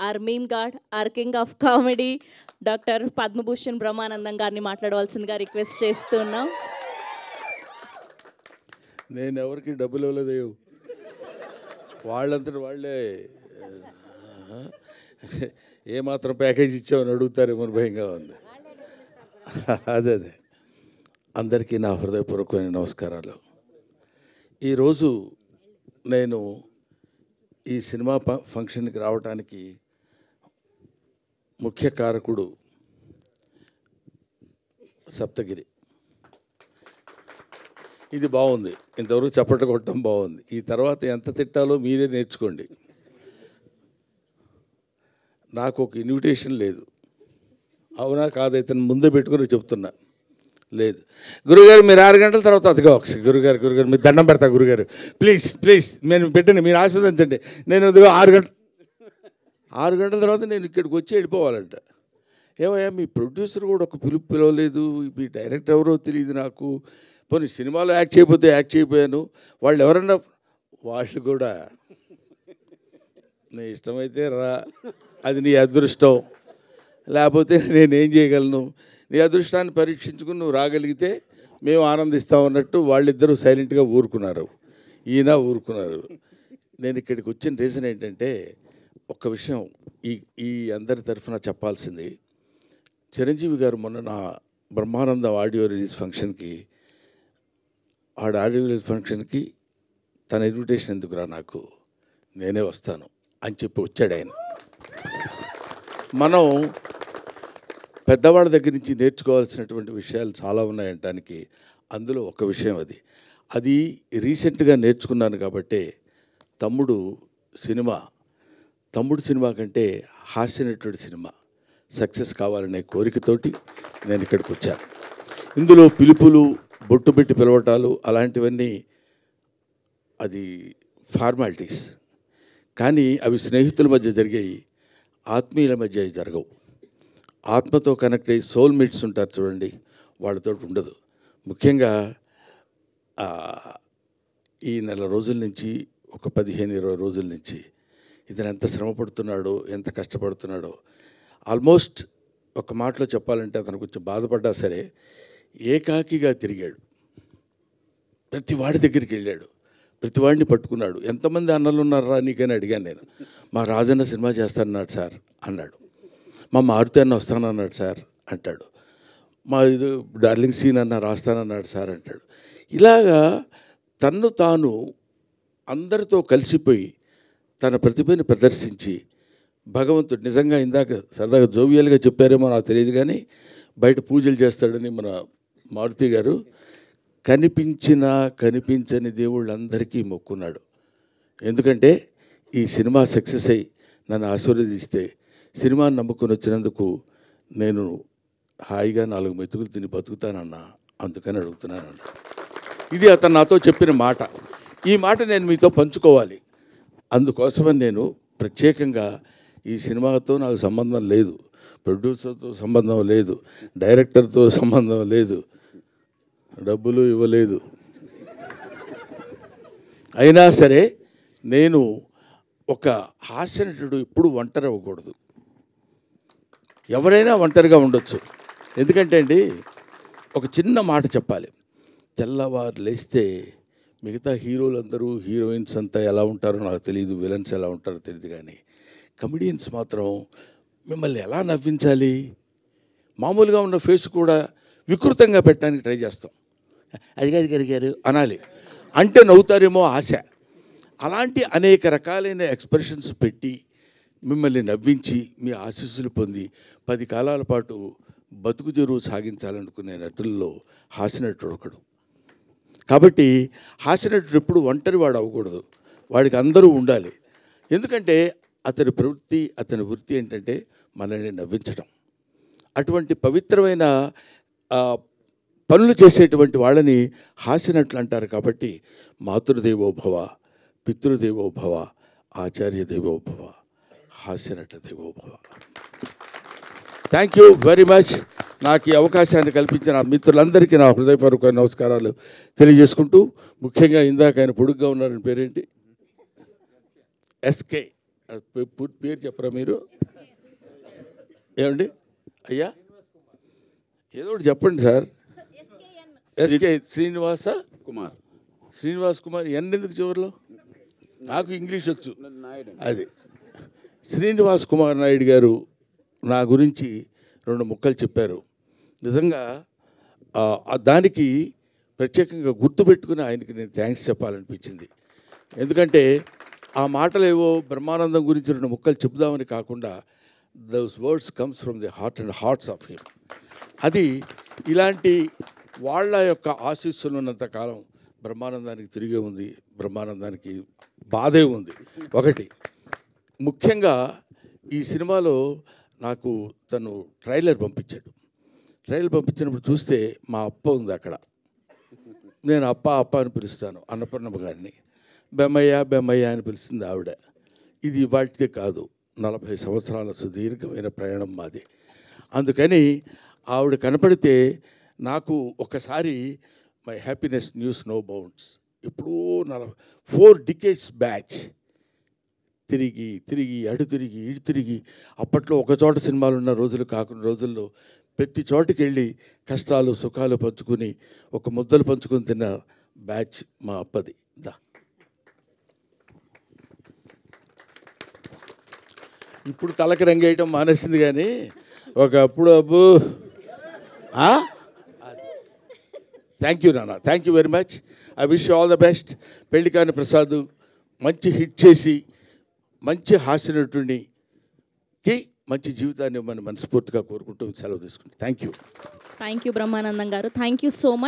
Are meme god, our king of comedy doctor Padma Bhushan Brahmanandam గారిని మాట్లాడవలసిందిగా request చేస్తున్నాం. నేను ఎవరికి డబ్బులు ఇవ్వలేదు, వాళ్ళంతటి వాళ్ళే ఏమాత్రం ప్యాకేజ్ ఇచ్చామని అడుగుతారేమో భయంగా ఉంది. అదే అందరికీ నా హృదయపూర్వకమైన నమస్కారాలు. ఈరోజు నేను ఈ సినిమా ఫంక్షన్కి రావడానికి ముఖ్య కారకుడు సప్తగిరి. ఇది బాగుంది, ఇంతవరకు చప్పట్లు కొట్టడం బాగుంది. ఈ తర్వాత ఎంత తిట్టాలో మీరే నేర్చుకోండి. నాకు ఒక ఇన్విటేషన్ లేదు, అవునా కాదైతే ముందే పెట్టుకుని చెప్తున్నా. లేదు గురుగారు, మీరు 6 గంటల తర్వాత అదిగా ఒకసారి గురుగారు మీరు దండం పెడతా గురుగారు, ప్లీజ్ నేను పెట్టండి, మీరు ఆశీర్వదించండి. నేను అదిగో 6 గంటల తర్వాత నేను ఇక్కడికి వచ్చి వెళ్ళిపోవాలంట. ఏమయ్యా మీ ప్రొడ్యూసర్ కూడా ఒక పిలవలేదు, మీ డైరెక్టర్ ఎవరో తెలియదు నాకు. పోనీ సినిమాలో యాక్ట్ చేయకపోయాను, వాళ్ళు ఎవరన్నా వాళ్ళు కూడా నీ ఇష్టమైతే రా, అది నీ అదృష్టం, లేకపోతే నేనేం చేయగలను. నీ అదృష్టాన్ని పరీక్షించుకుని నువ్వు రాగలిగితే మేము ఆనందిస్తాం అన్నట్టు వాళ్ళిద్దరూ సైలెంట్గా ఊరుకున్నారు, ఈయన ఊరుకున్నారు. నేను ఇక్కడికి వచ్చిన రీజన్ ఏంటంటే ఒక్క విషయం ఈ అందరి తరఫున చెప్పాల్సింది. చిరంజీవి గారు మొన్న నా బ్రహ్మానందం ఆడియో రిలీజ్ ఫంక్షన్కి తన ఇన్విటేషన్ ఎందుకురా నాకు, నేనే వస్తాను అని చెప్పి వచ్చాడు ఆయన. మనం పెద్దవాళ్ళ దగ్గర నుంచి నేర్చుకోవాల్సినటువంటి విషయాలు చాలా ఉన్నాయంటానికి అందులో ఒక విషయం అది రీసెంట్గా నేర్చుకున్నాను. కాబట్టి తమ్ముడు సినిమా కంటే హాస్యనటుడి సినిమా సక్సెస్ కావాలనే కోరికతోటి నేను ఇక్కడికి వచ్చాను. ఇందులో పిలుపులు, బొట్టు పెట్టి పిలవటాలు అలాంటివన్నీ అది ఫార్మాలిటీస్, కానీ అవి స్నేహితుల మధ్య జరిగాయి, ఆత్మీయుల మధ్య జరగవు. ఆత్మతో కనెక్ట్ అయ్యి సోల్మేట్స్ ఉంటారు చూడండి, వాళ్ళతో ఉండదు. ముఖ్యంగా ఈ నెల రోజుల నుంచి, ఒక 15-20 రోజుల నుంచి ఇతను ఎంత శ్రమ పడుతున్నాడో, ఎంత కష్టపడుతున్నాడో. ఆల్మోస్ట్ ఒక మాటలో చెప్పాలంటే అతను కొంచెం బాధపడ్డా సరే ఏకాకిగా తిరిగాడు. ప్రతి వాడి దగ్గరికి వెళ్ళాడు, ప్రతి వాడిని పట్టుకున్నాడు. ఎంతమంది అన్నలు ఉన్నారా నీకని అడిగాను నేను. మా రాజన్న సినిమా చేస్తానన్నాడు సార్ అన్నాడు, మా మారుతి అన్న వస్తానన్నాడు సార్ అంటాడు, మా ఇది డార్లింగ్ సీన్ అన్న రాస్తానన్నాడు సార్ అంటాడు. ఇలాగా తన్ను తాను అందరితో కలిసిపోయి తన ప్రతిభని ప్రదర్శించి భగవంతుడు నిజంగా ఇందాక సరదాగా జోవియల్గా చెప్పారేమో నాకు తెలియదు, కానీ బయట పూజలు చేస్తాడని మన మారుతి గారు కనిపించని దేవుళ్ళందరికీ మొక్కున్నాడు. ఎందుకంటే ఈ సినిమా సక్సెస్ అయ్యి నన్ను ఆశీర్వదిస్తే సినిమాని నమ్ముకొని వచ్చినందుకు నేను హాయిగా 4 మెతుకులు తిని బతుకుతానన్నా, అందుకని అడుగుతున్నానన్నా. ఇది అతను నాతో చెప్పిన మాట. ఈ మాట నేను మీతో పంచుకోవాలి. అందుకోసమని నేను ప్రత్యేకంగా ఈ సినిమాతో నాకు సంబంధం లేదు, ప్రొడ్యూసర్తో సంబంధం లేదు, డైరెక్టర్తో సంబంధం లేదు, డబ్బులు ఇవ్వలేదు. అయినా సరే నేను ఒక హాస్యనటుడు ఎప్పుడు ఒంటరి అవ్వకూడదు. ఎవరైనా ఒంటరిగా ఉండొచ్చు. ఎందుకంటే అండి ఒక చిన్న మాట చెప్పాలి. తెల్లవారు లేస్తే మిగతా హీరోలందరూ, హీరోయిన్స్ అంతా ఎలా ఉంటారో నాకు తెలియదు, విలన్స్ ఎలా ఉంటారో తెలియదు, కానీ కమెడియన్స్ మాత్రం మిమ్మల్ని ఎలా నవ్వించాలి, మామూలుగా ఉన్న ఫేస్ కూడా వికృతంగా పెట్టడానికి ట్రై చేస్తాం. అది గారు అనాలి అంటే నవ్వుతారేమో ఆశ. అలాంటి అనేక రకాలైన ఎక్స్ప్రెషన్స్ పెట్టి మిమ్మల్ని నవ్వించి మీ ఆశీస్సులు పొంది 10 కాలాల పాటు బతుకు తెరువు సాగించాలనుకునే నటుల్లో హాస్యనటుడు ఒకడు. కాబట్టి హాస్యనటుడు ఎప్పుడు ఒంటరివాడు అవ్వకూడదు, వాడికి అందరూ ఉండాలి. ఎందుకంటే అతని ప్రవృత్తి, అతని వృత్తి ఏంటంటే మనల్ని నవ్వించడం. అటువంటి పవిత్రమైన పనులు చేసేటువంటి వాళ్ళని హాస్యనటులు అంటారు. కాబట్టి మాతృదేవోభవ, పితృదేవోభవ, ఆచార్య దేవోభవ, హాస్యనట దేవోభవ. Thank you very much. నాకు ఈ అవకాశాన్ని కల్పించిన మిత్రులందరికీ నా హృదయపూర్వక నమస్కారాలు తెలియజేసుకుంటూ, ముఖ్యంగా ఇందాక ఆయన పొడుగ్గా ఉన్నారని పేరేంటి, ఎస్కే పూర్తి పేరు చెప్పరా మీరు? ఏమండి అయ్యా, ఏదో ఒకటి చెప్పండి సార్. ఎస్కే శ్రీనివాస కుమార్ శ్రీనివాస్ కుమార్. ఎందుకు చివరిలో? నాకు ఇంగ్లీష్ వచ్చు. అది శ్రీనివాస్ కుమార్ నాయుడు గారు నా గురించి 2 ముక్కలు చెప్పారు. నిజంగా దానికి ప్రత్యేకంగా గుర్తుపెట్టుకుని ఆయనకి నేను థ్యాంక్స్ చెప్పాలనిపించింది. ఎందుకంటే ఆ మాటలు ఏవో బ్రహ్మానందం గురించి 2 ముక్కలు చెప్దామని కాకుండా those words comes from the heart and hearts of him. అది ఇలాంటి వాళ్ళ యొక్క ఆశీస్సులు ఉన్నంత కాలం బ్రహ్మానందానికి తిరిగే ఉంది, బ్రహ్మానందానికి బాధే ఉంది. ఒకటి ముఖ్యంగా ఈ సినిమాలో నాకు తను ట్రైలర్ పంపించినప్పుడు చూస్తే మా అప్ప ఉంది అక్కడ. నేను అప్ప అని పిలుస్తాను అన్నపూర్ణమ్మ గారిని. బెమ్మయ్య అని పిలుస్తుంది ఆవిడ. ఇది వాటిదే కాదు, 40 సంవత్సరాల సుదీర్ఘమైన ప్రయాణం మాది. అందుకని ఆవిడ కనపడితే నాకు ఒకసారి my happiness news no bounds. ఇప్పుడు 4 decades బ్యాచ్ తిరిగి అటు తిరిగి అప్పట్లో ఒక చోట సినిమాలు ఉన్న రోజులు కాకుండా రోజుల్లో ప్రతి చోటుకి వెళ్ళి కష్టాలు సుఖాలు పంచుకుని ఒక ముద్దలు పంచుకొని తిన్న బ్యాచ్ మా అప్పది. ఇప్పుడు తలకి రంగేయటం మానేసింది, కానీ ఒకప్పుడు అబ్బు. థ్యాంక్ యూ నాన్న, thank you very much. I wish you all the best. పెళ్లికాని ప్రసాద్ మంచి హిట్ చేసి మంచి హాస్యనటునికి మంచి జీవితాన్ని ఇవ్వమని మనస్ఫూర్తిగా కోరుకుంటూ సెలవు తీసుకుంటాం. థ్యాంక్ యూ బ్రహ్మానందం గారు. Thank you so much.